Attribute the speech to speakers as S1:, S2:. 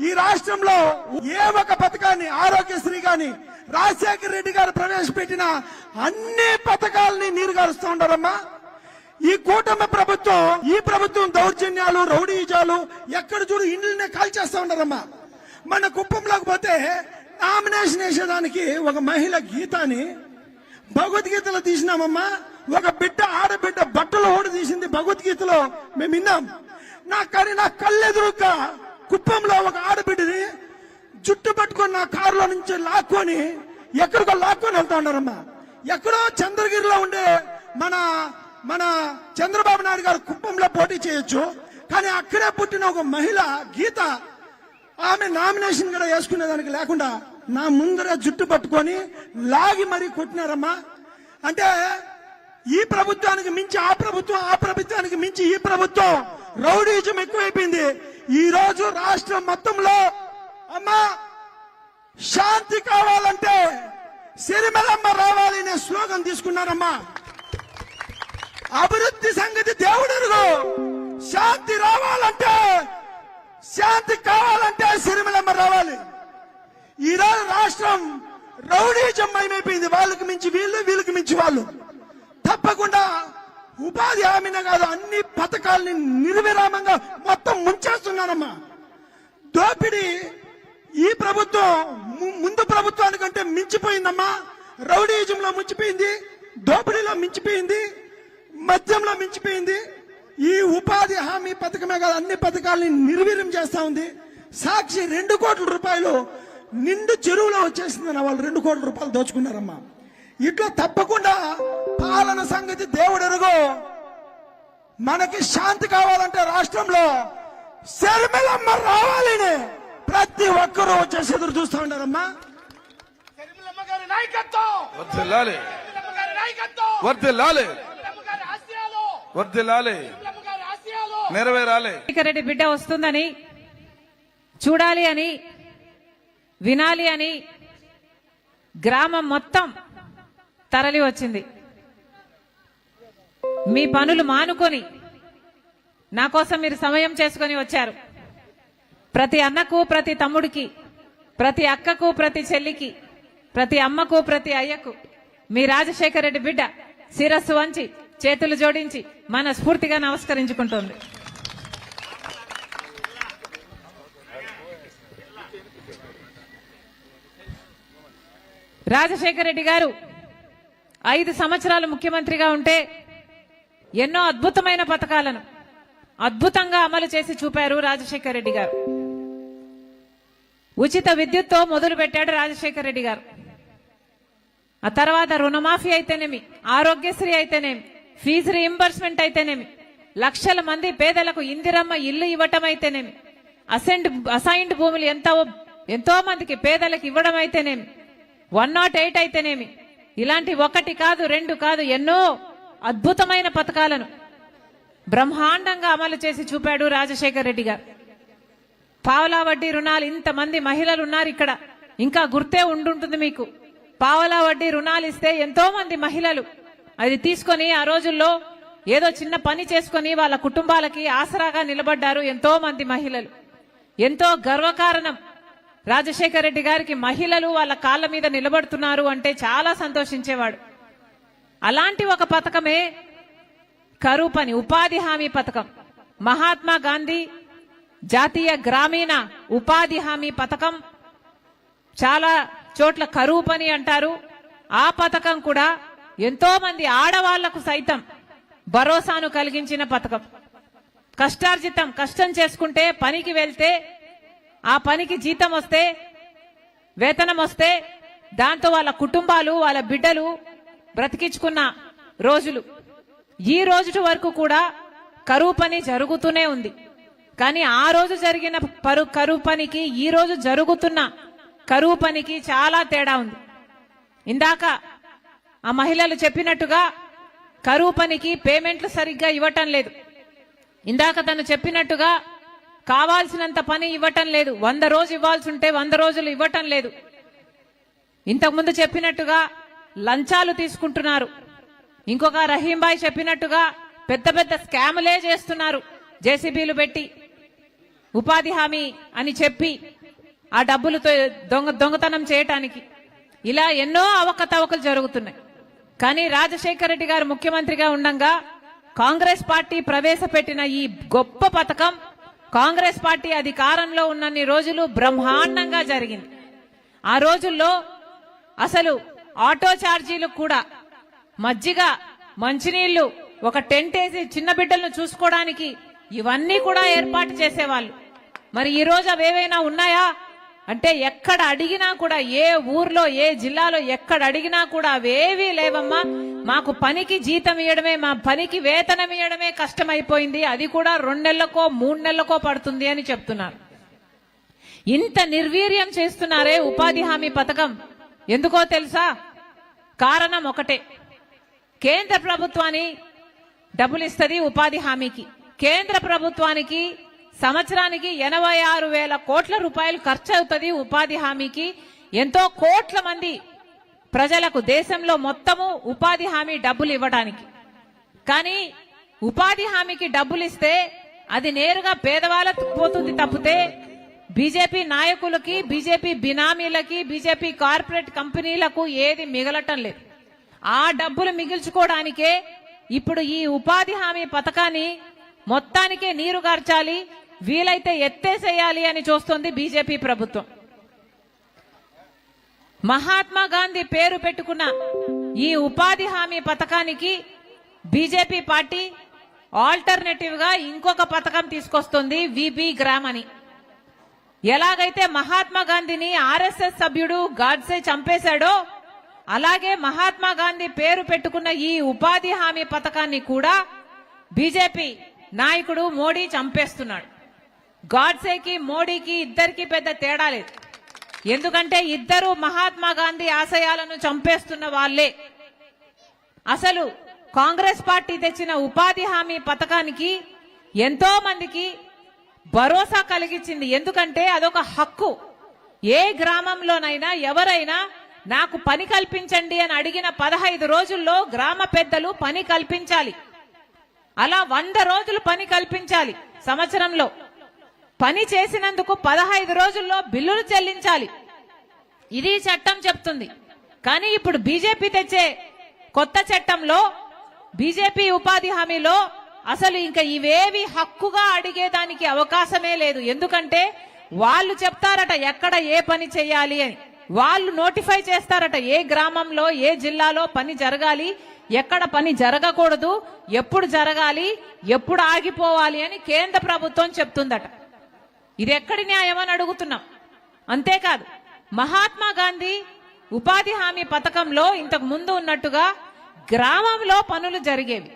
S1: ఈ రాష్ట్రంలో ఏ ఒక పథకాన్ని ఆరోగ్యశ్రీ గాని రాజశేఖర రెడ్డి గారు ప్రవేశపెట్టిన అన్ని పథకాలని నీరుగారుస్తూ ఉంటారమ్మా. ఈ కూటమి ప్రభుత్వం ఈ ప్రభుత్వం దౌర్జన్యాలు రౌడీజాలు ఎక్కడ చూడు ఇండ్లనే కాల్చేస్తా ఉంటారమ్మా. మన కుప్పంలోకి పోతే నామినేషన్ వేసేదానికి ఒక మహిళ గీతాని భగవద్గీతలో తీసినామమ్మా. ఒక బిడ్డ ఆడబిడ్డ బట్టలు ఓడి తీసింది భగవద్గీతలో మేము విన్నాం. నా కళ్ళెదురుగా కుప్పంలో ఒక ఆడబిడ్డని జుట్టు పట్టుకొని నా కారులో నుంచి లాక్కొని ఎక్కడికో లాక్కొని వెళ్తా ఉన్నారమ్మా. ఎక్కడో చంద్రగిరిలో ఉండే మన చంద్రబాబు నాయుడు గారు కుప్పంలో పోటీ చేయొచ్చు, కానీ అక్కడే పుట్టిన ఒక మహిళ గీత ఆమె నామినేషన్ కూడా వేసుకునేదానికి లేకుండా నా ముందర జుట్టు పట్టుకొని లాగి మరీ కొట్టినారమ్మా. అంటే ఈ ప్రభుత్వానికి మించి ఆ ప్రభుత్వం, ఆ ప్రభుత్వానికి మించి ఈ ప్రభుత్వం రౌడీజం ఎక్కువైపోయింది. ఈ రోజు రాష్ట్రం మొత్తంలో అమ్మా శాంతి కావాలంటే సిరిమలమ్మ రావాలి అనే స్లోగన్ తీసుకున్నారమ్మా. అభివృద్ధి సంగతి దేవుడెరుగు, శాంతి రావాలంటే శాంతి కావాలంటే సిరిమలమ్మ రావాలి. ఈ రోజు రాష్ట్రం రౌడీజం అయిపోయింది. వాళ్ళకి మించి వీళ్ళు, వీళ్ళకి మించి వాళ్ళు. తప్పకుండా ఉపాధి హామీనే కాదు అన్ని పథకాలని నిర్విరామంగా మొత్తం ముంచేస్తున్నారమ్మా. దోపిడీ ఈ ప్రభుత్వం ముందు ప్రభుత్వానికంటే మించిపోయిందమ్మా. రౌడీజంలో మించిపోయింది, దోపిడీలో మించిపోయింది, మద్యంలో మించిపోయింది. ఈ ఉపాధి హామీ పథకమే కాదు అన్ని పథకాలని నిర్వీర్యం చేస్తా ఉంది. సాక్షి 2 కోట్ల రూపాయలు నిండు చెరువులో వచ్చేసిందన్న వాళ్ళు 2 కోట్ల రూపాయలు దోచుకున్నారమ్మా. ఇట్లా తప్పకుండా పాలన సంగతి దేవుడెరుగు. మనకి శాంతి కావాలంటే రాష్ట్రంలో శర్మిలమ్మ రావాలని ప్రతి ఒక్కరూ వచ్చేసి ఎదురు చూస్తూ ఉంటారమ్మా.
S2: నెరవేరాలి. రెడ్డి బిడ్డ వస్తుందని చూడాలి అని వినాలి అని గ్రామం మొత్తం తరలి వచ్చింది. మీ పనులు మానుకొని నా కోసం మీరు సమయం చేసుకొని వచ్చారు. ప్రతి అన్నకు, ప్రతి తమ్ముడికి, ప్రతి అక్కకు, ప్రతి చెల్లికి, ప్రతి అమ్మకు, ప్రతి అయ్యకు మీ రాజశేఖర రెడ్డి బిడ్డ శిరస్సు వంచి చేతులు జోడించి మనస్ఫూర్తిగా నమస్కరించుకుంటోంది. రాజశేఖర రెడ్డి గారు 5 సంవత్సరాలు ముఖ్యమంత్రిగా ఉంటే ఎన్నో అద్భుతమైన పథకాలను అద్భుతంగా అమలు చేసి చూపారు రాజశేఖర రెడ్డి గారు. ఉచిత విద్యుత్తో మొదలు పెట్టాడు రాజశేఖర రెడ్డి గారు. ఆ తర్వాత రుణమాఫీ అయితేనేమి, ఆరోగ్యశ్రీ అయితేనేమి, ఫీజు రీయింబర్స్మెంట్ అయితేనేమి, లక్షల మంది పేదలకు ఇందిరమ్మ ఇల్లు ఇవ్వటం అయితేనేమి, అసైన్డ్ భూములు ఎంతో మందికి పేదలకు ఇవ్వడం అయితేనేమి, 108 అయితేనేమి, ఇలాంటి 1 కాదు 2 కాదు ఎన్నో అద్భుతమైన పథకాలను బ్రహ్మాండంగా అమలు చేసి చూపాడు రాజశేఖర రెడ్డి గారు. పావలా వడ్డీ రుణాలు, ఇంతమంది మహిళలు ఉన్నారు ఇక్కడ, ఇంకా గుర్తే ఉండుంటుంది మీకు. పావలా వడ్డీ రుణాలు ఇస్తే ఎంతో మంది మహిళలు అది తీసుకొని ఆ రోజుల్లో ఏదో చిన్న పని చేసుకొని వాళ్ళ కుటుంబాలకి ఆసరాగా నిలబడ్డారు ఎంతో మంది మహిళలు. ఎంతో గర్వకారణం రాజశేఖర రెడ్డి గారికి. మహిళలు వాళ్ళ కాళ్ళ మీద నిలబడుతున్నారు అంటే చాలా సంతోషించేవాడు. అలాంటి ఒక పథకమే కరువు పని ఉపాధి హామీ పథకం. మహాత్మా గాంధీ జాతీయ గ్రామీణ ఉపాధి హామీ పథకం, చాలా చోట్ల కరువు పని అంటారు. ఆ పథకం కూడా ఎంతో మంది ఆడవాళ్లకు సైతం భరోసాను కలిగించిన పథకం. కష్టార్జితం, కష్టం చేసుకుంటే పనికి వెళ్తే ఆ పనికి జీతం వస్తే, వేతనం వస్తే దాంతో వాళ్ళ కుటుంబాలు, వాళ్ళ బిడ్డలు బ్రతికించుకున్న రోజులు. ఈ రోజు వరకు కూడా కరువు పని జరుగుతూనే ఉంది. కానీ ఆ రోజు జరిగిన కరువు పనికి ఈ రోజు జరుగుతున్న కరువు పనికి చాలా తేడా ఉంది. ఇందాక ఆ మహిళలు చెప్పినట్టుగా కరువు పనికి పేమెంట్లు సరిగ్గా ఇవ్వటం లేదు. ఇందాక తను చెప్పినట్టుగా కావాల్సినంత పని ఇవ్వటం లేదు. 100 రోజులు ఇవ్వాల్సి ఉంటే 100 రోజులు ఇవ్వటం లేదు. ఇంతకుముందు చెప్పినట్టుగా లంచాలు తీసుకుంటున్నారు. ఇంకొక రహీంబాయ్ చెప్పినట్టుగా పెద్ద పెద్ద స్కాములే చేస్తున్నారు జేసీబీలు పెట్టి. ఉపాధి హామీ అని చెప్పి ఆ డబ్బులతో దొంగతనం చేయటానికి ఇలా ఎన్నో అవకతవకలు జరుగుతున్నాయి. కానీ రాజశేఖర రెడ్డి గారు ముఖ్యమంత్రిగా ఉండంగా కాంగ్రెస్ పార్టీ ప్రవేశపెట్టిన ఈ గొప్ప పథకం కాంగ్రెస్ పార్టీ అధికారంలో ఉన్నన్ని రోజులు బ్రహ్మాండంగా జరిగింది. ఆ రోజుల్లో అసలు ఆటో ఛార్జీలు కూడా మజ్జిగ, మంచినీళ్లు, ఒక టెంట్ వేసి చిన్న బిడ్డలను చూసుకోవడానికి ఇవన్నీ కూడా ఏర్పాటు చేసేవాళ్ళు. మరి ఈ రోజు అవేవైనా ఉన్నాయా అంటే ఎక్కడ అడిగినా కూడా, ఏ ఊర్లో ఏ జిల్లాలో ఎక్కడ అడిగినా కూడా అవేవీ లేవమ్మా. మాకు పనికి జీతం ఇవ్వడమే, మా పనికి వేతనం ఇవ్వడమే కష్టమైపోయింది, అది కూడా 2 నెలలకో 3 నెలలకో పడుతుంది అని చెప్తున్నారు. ఇంత నిర్వీర్యం చేస్తున్నారే ఉపాధి హామీ పథకం. ఎందుకో తెలుసా? కారణం ఒకటే, కేంద్ర ప్రభుత్వాన్ని డబ్బులు ఇస్తుంది ఉపాధి హామీకి. కేంద్ర ప్రభుత్వానికి సంవత్సరానికి 86,000 కోట్ల రూపాయలు ఖర్చు అవుతుంది ఉపాధి హామీకి. ఎంతో కోట్ల మంది ప్రజలకు దేశంలో మొత్తము ఉపాధి హామీ డబ్బులు ఇవ్వడానికి. కానీ ఉపాధి హామీకి డబ్బులు ఇస్తే అది నేరుగా పేదవాళ్ళకు పోతుంది తప్పితే బీజేపీ నాయకులకి, బీజేపీ బినామీలకి, బీజేపీ కార్పొరేట్ కంపెనీలకు ఏది మిగలటం లేదు. ఆ డబ్బులు మిగిల్చుకోవడానికే ఇప్పుడు ఈ ఉపాధి హామీ పథకాన్ని మొత్తానికే నీరు గార్చాలి, వీలైతే ఎత్తేసేయాలి అని చూస్తోంది బీజేపీ ప్రభుత్వం. మహాత్మా గాంధీ పేరు పెట్టుకున్న ఈ ఉపాధి హామీ పథకానికి బీజేపీ పార్టీ ఆల్టర్నేటివ్ గా ఇంకొక పథకం తీసుకొస్తుంది, విబి గ్రామ్ అని. ఎలాగైతే మహాత్మా గాంధీని ఆర్ఎస్ఎస్ సభ్యుడు గాడ్సే చంపేశాడో అలాగే మహాత్మా గాంధీ పేరు పెట్టుకున్న ఈ ఉపాధి హామీ పథకాన్ని కూడా బీజేపీ నాయకుడు మోడీ చంపేస్తున్నాడు. గాడ్సేకి మోడీకి ఇద్దరికి పెద్ద తేడా లేదు. ఎందుకంటే ఇద్దరు మహాత్మా గాంధీ ఆశయాలను చంపేస్తున్న వాళ్లే. అసలు కాంగ్రెస్ పార్టీ తెచ్చిన ఉపాధి హామీ పథకానికి ఎంతో మందికి భరోసా కలిగించింది. ఎందుకంటే అదొక హక్కు. ఏ గ్రామంలోనైనా ఎవరైనా నాకు పని కల్పించండి అని అడిగిన 15 రోజుల్లో గ్రామ పెద్దలు పని కల్పించాలి. అలా 100 రోజులు పని కల్పించాలి. సంవత్సరంలో పని చేసినందుకు 15 రోజుల్లో బిల్లులు చెల్లించాలి. ఇది చట్టం చెప్తుంది. కానీ ఇప్పుడు బీజేపీ తెచ్చే కొత్త చట్టంలో, బీజేపీ ఉపాధి హామీలో అసలు ఇంకా ఇవేవి హక్కుగా అడిగేదానికి అవకాశమే లేదు. ఎందుకంటే వాళ్ళు చెప్తారట ఎక్కడ ఏ పని చేయాలి అని. వాళ్ళు నోటిఫై చేస్తారట ఏ గ్రామంలో ఏ జిల్లాలో పని జరగాలి, ఎక్కడ పని జరగకూడదు, ఎప్పుడు జరగాలి, ఎప్పుడు ఆగిపోవాలి అని కేంద్ర ప్రభుత్వం చెప్తుందట. ఇది ఎక్కడి న్యాయం అని అడుగుతున్నాం. అంతేకాదు మహాత్మా గాంధీ ఉపాధి హామీ పథకంలో ఇంతకు ముందు ఉన్నట్టుగా గ్రామంలో పనులు జరిగేవి.